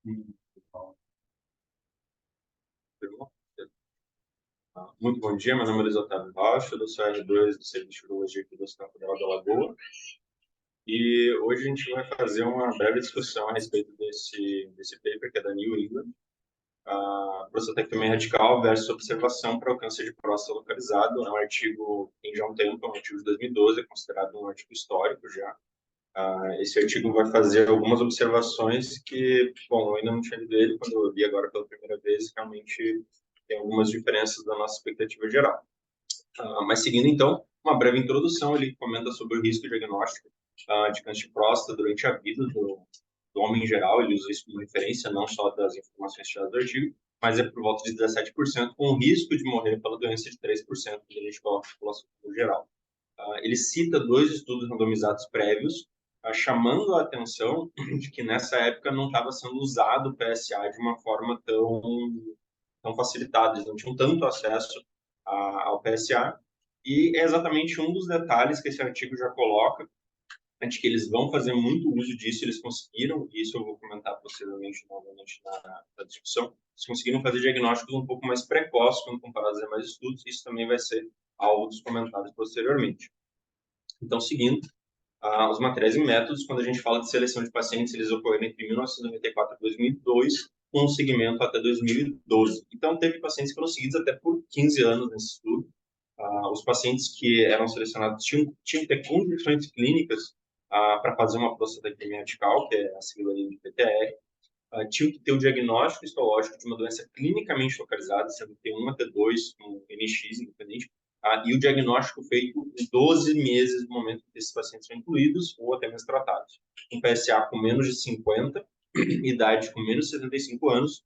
Muito bom dia, meu nome é Luiz Otávio Rocha, eu sou R2 do Serviço de Urologia aqui do Hospital Federal da Lagoa. E hoje a gente vai fazer uma breve discussão a respeito desse paper que é da New England, a prostatectomia radical versus observação para o câncer de próstata localizado. É um artigo que tem já um tempo, é um artigo de 2012, é considerado um artigo histórico já. Esse artigo vai fazer algumas observações que, bom, eu ainda não tinha lido ele, quando eu li agora pela primeira vez, realmente tem algumas diferenças da nossa expectativa geral. Mas seguindo, então, uma breve introdução, ele comenta sobre o risco diagnóstico de câncer de próstata durante a vida do homem em geral. Ele usa isso como referência, não só das informações tiradas do artigo, mas é por volta de 17%, com o risco de morrer pela doença de 3%, que a gente coloca na população no geral. Ele cita dois estudos randomizados prévios, chamando a atenção de que nessa época não estava sendo usado o PSA de uma forma tão facilitada, eles não tinham tanto acesso ao PSA, e é exatamente um dos detalhes que esse artigo já coloca, de que eles vão fazer muito uso disso, eles conseguiram, e isso eu vou comentar posteriormente novamente na discussão, eles conseguiram fazer diagnósticos um pouco mais precoces quando comparados a demais estudos, isso também vai ser algo dos comentários posteriormente. Então, seguindo, os materiais e métodos, quando a gente fala de seleção de pacientes, eles ocorreram entre 1994 e 2002, com um segmento até 2012. Então, teve pacientes que foram seguidos até por 15 anos nesse estudo. Os pacientes que eram selecionados tinham que ter condições clínicas para fazer uma prostatectomia radical, que é a sigla de PTR, tinham que ter o diagnóstico histológico de uma doença clinicamente localizada, sendo T1 a T2, com NX independente, e o diagnóstico feito em 12 meses do momento que esses pacientes são incluídos ou até mesmo tratados. Um PSA com menos de 50, idade com menos de 75 anos,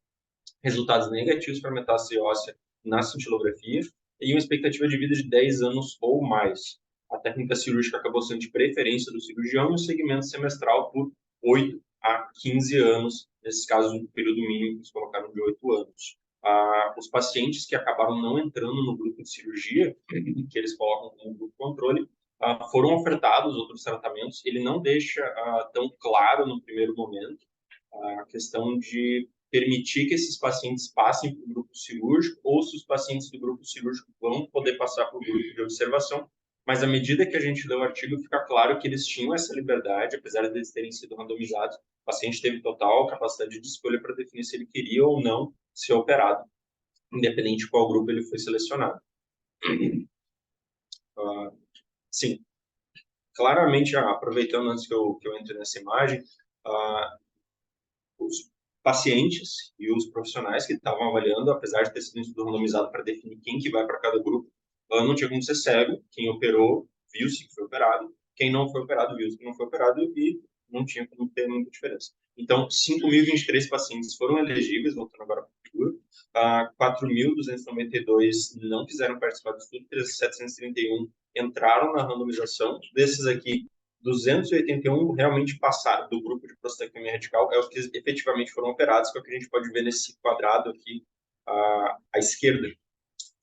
resultados negativos para metástase óssea na cintilografia e uma expectativa de vida de 10 anos ou mais. A técnica cirúrgica acabou sendo de preferência do cirurgião e o segmento semestral por 8 a 15 anos, nesses casos, um período mínimo que eles colocaram de 8 anos. Os pacientes que acabaram não entrando no grupo de cirurgia, que eles colocam como grupo controle, foram ofertados outros tratamentos. Ele não deixa tão claro no primeiro momento a questão de permitir que esses pacientes passem para o grupo cirúrgico ou se os pacientes do grupo cirúrgico vão poder passar para o grupo de observação. Mas à medida que a gente lê o artigo, fica claro que eles tinham essa liberdade, apesar de eles terem sido randomizados, o paciente teve total capacidade de escolha para definir se ele queria ou não ser operado, independente de qual grupo ele foi selecionado. Sim, claramente, aproveitando antes que eu entre nessa imagem, os pacientes e os profissionais que estavam avaliando, apesar de ter sido um estudo randomizado para definir quem que vai para cada grupo, não tinha como ser cego. Quem operou viu-se que foi operado, quem não foi operado viu-se que não foi operado e não tinha como ter muita diferença. Então, 5.023 pacientes foram elegíveis, voltando agora para a figura, 4.292 não quiseram participar do estudo, 731 entraram na randomização. Desses aqui, 281 realmente passaram do grupo de prostatectomia radical, é os que efetivamente foram operados, que é o que a gente pode ver nesse quadrado aqui à esquerda,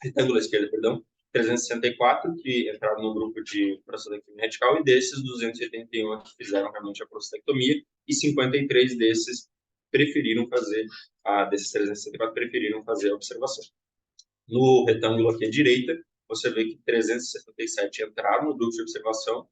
retângulo à esquerda, perdão, 364 que entraram no grupo de prostatectomia radical e desses 281 que fizeram realmente a prostatectomia e 53 desses preferiram fazer, desses 364 preferiram fazer a observação. No retângulo aqui à direita, você vê que 377 entraram no grupo de observação,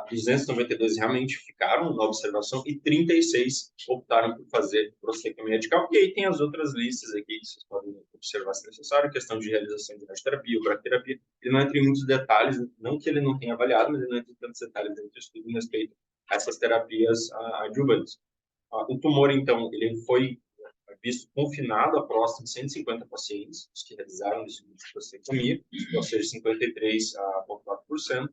292 realmente ficaram na observação e 36 optaram por fazer prostatectomia radical. E aí tem as outras listas aqui que vocês podem observar se necessário, questão de realização de radioterapia ou bracterapia. Ele não entra em muitos detalhes, não que ele não tenha avaliado, mas ele não entra em tantos detalhes dentro do estudo em respeito a essas terapias adjuvantes. O tumor, então, ele foi visto confinado à próstata de 150 pacientes, os que realizaram esse tipo de prostatectomia, ou seja, 53,4%.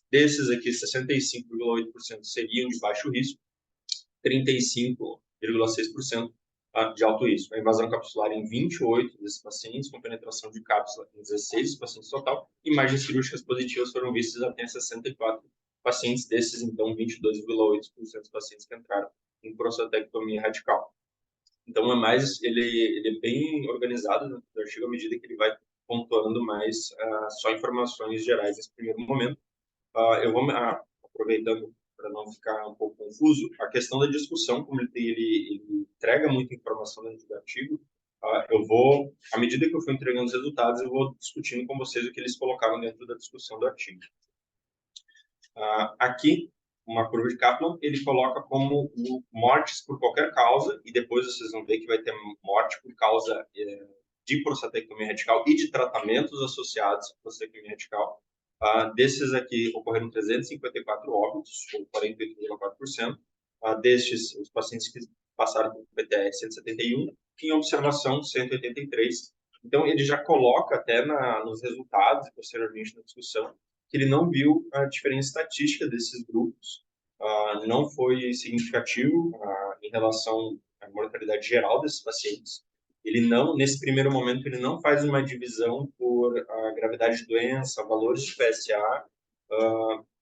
Desses aqui, 65,8% seriam de baixo risco, 35,6% de alto risco. A invasão capsular em 28 desses pacientes, com penetração de cápsula em 16 pacientes total. Imagens cirúrgicas positivas foram vistas até 64 pacientes, desses, então, 22,8% dos pacientes que entraram em prostatectomia radical. Então, ele é bem organizado no artigo à medida que ele vai pontuando mais só informações gerais nesse primeiro momento. Eu vou, aproveitando para não ficar um pouco confuso, a questão da discussão, como ele entrega muita informação dentro do artigo, eu vou, à medida que eu for entregando os resultados, eu vou discutindo com vocês o que eles colocaram dentro da discussão do artigo. Aqui, uma curva de Kaplan, ele coloca como mortes por qualquer causa, e depois vocês vão ver que vai ter morte por causa de prostatectomia radical e de tratamentos associados à prostatectomia radical. Desses aqui, ocorreram 354 óbitos, ou 48,4%. Destes, os pacientes que passaram por PTE, 171, em observação, 183. Então, ele já coloca até nos resultados, e posteriormente na discussão, que ele não viu a diferença estatística desses grupos, não foi significativo em relação à mortalidade geral desses pacientes. Ele não, nesse primeiro momento, ele não faz uma divisão por gravidade de doença, valores de PSA,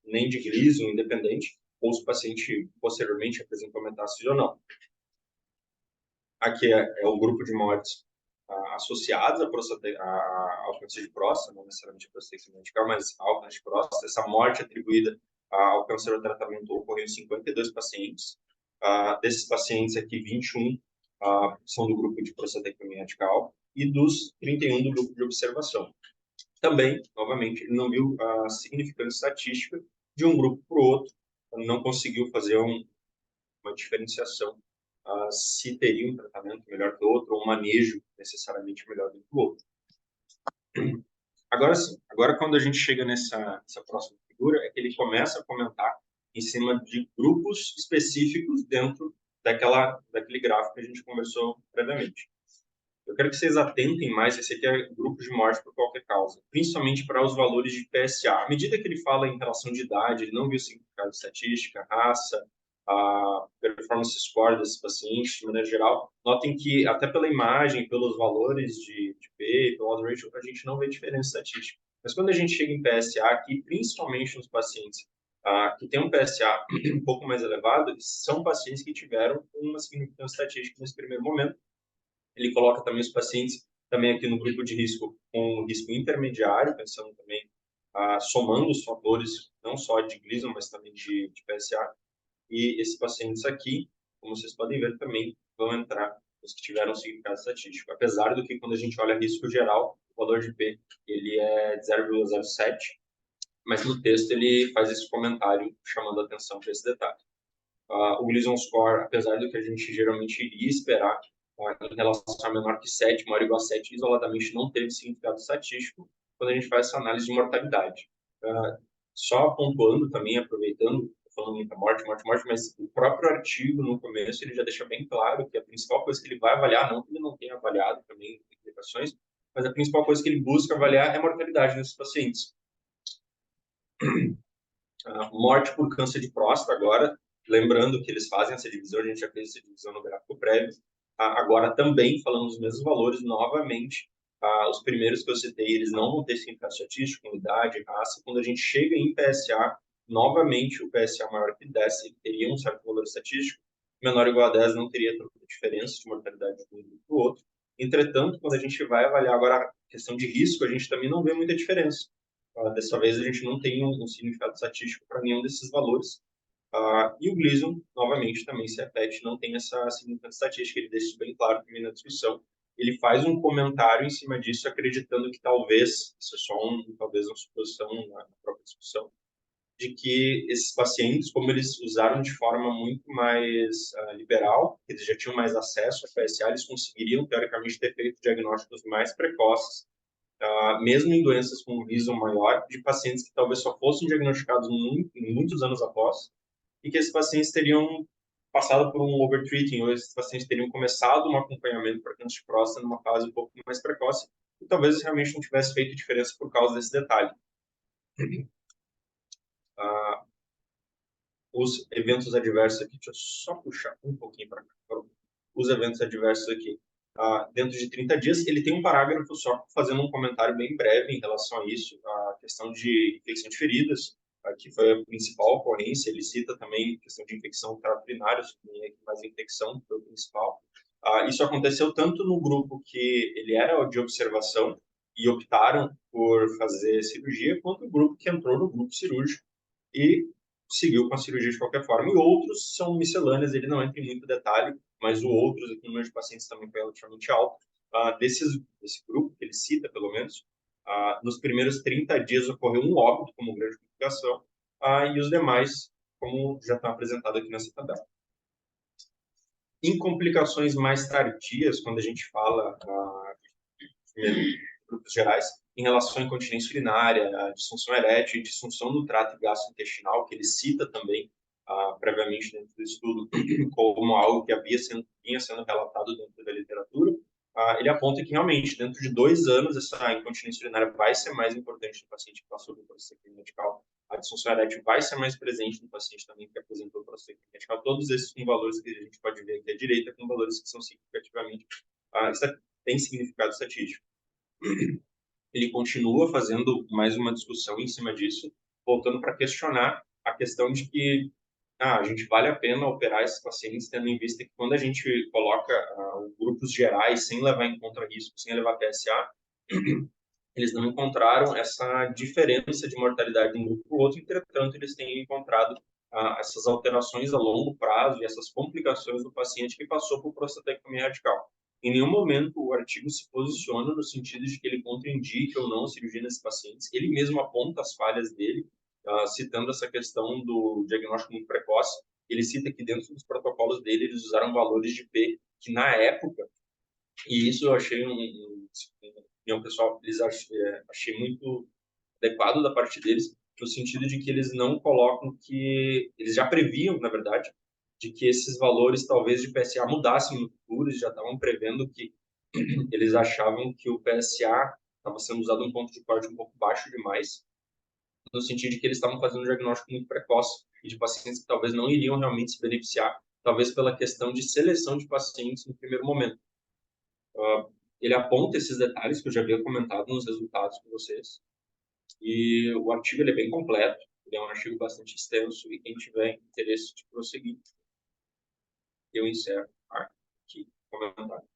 nem de Gleason, independente, ou se o paciente posteriormente apresentou metástase ou não. Aqui é o grupo de mortes associados ao câncer de próstata, não necessariamente a prostatectomia radical, mas ao câncer de próstata. Essa morte atribuída ao câncer ao tratamento ocorreu em 52 pacientes. Desses pacientes aqui, 21 são do grupo de prostatectomia radical e dos 31 do grupo de observação. Também, novamente, ele não viu a significância estatística de um grupo para o outro, não conseguiu fazer uma diferenciação se teria um tratamento melhor que o outro, ou um manejo necessariamente melhor do que o outro. Agora sim, agora quando a gente chega nessa próxima figura, é que ele começa a comentar em cima de grupos específicos dentro daquele gráfico que a gente conversou previamente. Eu quero que vocês atentem mais, esse aqui é grupo de morte por qualquer causa, principalmente para os valores de PSA. À medida que ele fala em relação de idade, ele não viu significado de estatística, raça, a performance score desses pacientes, de maneira geral. Notem que, até pela imagem, pelos valores de P, pelo odds ratio, a gente não vê diferença estatística. Mas quando a gente chega em PSA, aqui, principalmente nos pacientes que têm um PSA um pouco mais elevado, são pacientes que tiveram uma significância estatística nesse primeiro momento. Ele coloca também os pacientes também aqui no grupo de risco com risco intermediário, pensando também, somando os fatores, não só de Gleason, mas também de PSA. E esses pacientes aqui, como vocês podem ver também, vão entrar os que tiveram significado estatístico. Apesar do que, quando a gente olha risco geral, o valor de P ele é de 0,07, mas no texto ele faz esse comentário chamando a atenção para esse detalhe. O Gleason score, apesar do que a gente geralmente iria esperar, em relação a menor que 7, maior ou igual a 7, isoladamente não teve significado estatístico quando a gente faz essa análise de mortalidade. Só pontuando também, aproveitando, falando muita morte, mas o próprio artigo, no começo, ele já deixa bem claro que a principal coisa que ele vai avaliar, não que ele não tenha avaliado também implicações, mas a principal coisa que ele busca avaliar é a mortalidade nesses pacientes. Morte por câncer de próstata agora, lembrando que eles fazem essa divisão, a gente já fez essa divisão no gráfico prévio, agora também falando os mesmos valores, novamente, os primeiros que eu citei, eles não vão ter significado estatístico, idade, raça. Quando a gente chega em PSA, novamente o PSA maior que 10 teria um certo valor estatístico, menor ou igual a 10 não teria tanta diferença de mortalidade de um grupo para o outro. Entretanto, quando a gente vai avaliar agora a questão de risco, a gente também não vê muita diferença. Dessa vez a gente não tem um significado estatístico para nenhum desses valores. E o Gleason, novamente, também se repete, não tem essa significância estatística, ele deixa isso bem claro também na discussão. Ele faz um comentário em cima disso, acreditando que talvez, isso é só talvez uma suposição na própria discussão, de que esses pacientes, como eles usaram de forma muito mais liberal, eles já tinham mais acesso à PSA, eles conseguiriam, teoricamente, ter feito diagnósticos mais precoces, mesmo em doenças com risco maior, de pacientes que talvez só fossem diagnosticados muitos anos após, e que esses pacientes teriam passado por um overtreating, ou esses pacientes teriam começado um acompanhamento para câncer de próstata numa fase um pouco mais precoce, e talvez realmente não tivesse feito diferença por causa desse detalhe. Os eventos adversos aqui, deixa eu só puxar um pouquinho para cá, os eventos adversos aqui. Dentro de 30 dias, ele tem um parágrafo só fazendo um comentário bem breve em relação a isso, a questão de infecção de feridas, que foi a principal ocorrência. Ele cita também a questão de infecção urinária, mas a infecção foi o principal. Isso aconteceu tanto no grupo que ele era de observação e optaram por fazer cirurgia, quanto o grupo que entrou no grupo cirúrgico e seguiu com a cirurgia de qualquer forma, e outros são miscelâneas, ele não entra em muito detalhe, mas o outros, aqui no número de pacientes também foi relativamente alto. Desse grupo, que ele cita, pelo menos, nos primeiros 30 dias ocorreu um óbito como grande complicação, e os demais, como já está apresentado aqui nessa tabela. Em complicações mais tardias, quando a gente fala em grupos gerais, em relação à incontinência urinária, a disfunção erétil e disfunção do trato gastrointestinal, que ele cita também previamente dentro do estudo como algo que vinha sendo relatado dentro da literatura, ele aponta que realmente, dentro de 2 anos, essa incontinência urinária vai ser mais importante no paciente que passou por prostaectomia radical. A disfunção erétil vai ser mais presente no paciente também que apresentou prostaectomia radical. Todos esses com valores que a gente pode ver aqui à direita, com valores que são significativamente, têm significado estatístico. Ele continua fazendo mais uma discussão em cima disso, voltando para questionar a questão de que a gente vale a pena operar esses pacientes, tendo em vista que quando a gente coloca grupos gerais, sem levar em conta risco, sem levar PSA, eles não encontraram essa diferença de mortalidade de um grupo para o outro, entretanto, eles têm encontrado essas alterações a longo prazo e essas complicações do paciente que passou por prostatectomia radical. Em nenhum momento o artigo se posiciona no sentido de que ele contraindique ou não a cirurgia nesses pacientes. Ele mesmo aponta as falhas dele, citando essa questão do diagnóstico muito precoce. Ele cita que dentro dos protocolos dele eles usaram valores de P que na época, e isso eu achei pessoal, achei muito adequado da parte deles, no sentido de que eles não colocam que eles já previam, na verdade, de que esses valores talvez de PSA mudassem no futuro, eles já estavam prevendo que eles achavam que o PSA estava sendo usado um ponto de corte um pouco baixo demais, no sentido de que eles estavam fazendo um diagnóstico muito precoce e de pacientes que talvez não iriam realmente se beneficiar, talvez pela questão de seleção de pacientes no primeiro momento. Ele aponta esses detalhes que eu já havia comentado nos resultados com vocês, e o artigo ele é bem completo, ele é um artigo bastante extenso, e quem tiver interesse de prosseguir, eu encerro aqui o comentário.